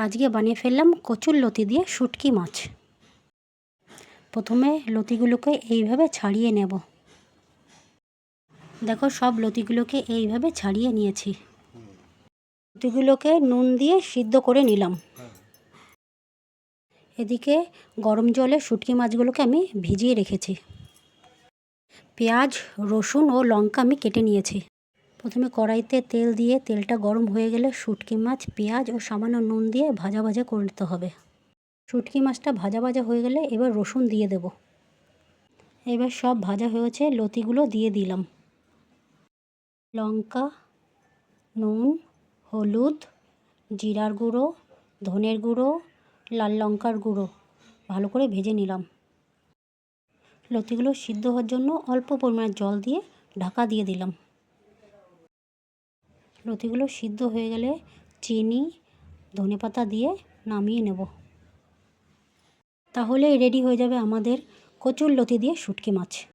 আজকে বানিয়ে ফেললাম কচুর লতি দিয়ে শুটকি মাছ। প্রথমে লতিগুলোকে এইভাবে ছাড়িয়ে নেব। দেখো সব লতিগুলোকে এইভাবে ছাড়িয়ে নিয়েছি। লতিগুলোকে নুন দিয়ে সিদ্ধ করে নিলাম। এদিকে গরম জলে শুটকি মাছগুলোকে আমি ভিজিয়ে রেখেছি। পেঁয়াজ, রসুন ও লঙ্কা আমি কেটে নিয়েছি। প্রথমে কড়াইতে তেল দিয়ে তেলটা গরম হয়ে গেলে শুটকি মাছ, পেঁয়াজ ও সামান্য নুন দিয়ে ভাজা ভাজা করে নিতে হবে। শুটকি মাছটা ভাজা ভাজা হয়ে গেলে এবার রসুন দিয়ে দেব। এবার সব ভাজা হয়েছে, লতিগুলো দিয়ে দিলাম। লঙ্কা, নুন, হলুদ, জিরার গুঁড়ো, ধনের গুঁড়ো, লাল লঙ্কার গুঁড়ো ভালো করে ভেজে নিলাম। লতিগুলো সিদ্ধ হওয়ার জন্য অল্প পরিমাণে জল দিয়ে ঢাকা দিয়ে দিলাম। লতিগুলো সিদ্ধ হয়ে গেলে চিনি, ধনেপাতা দিয়ে নামিয়ে নেব। তাহলে রেডি হয়ে যাবে আমাদের কচুর লতি দিয়ে শুটকি মাছ।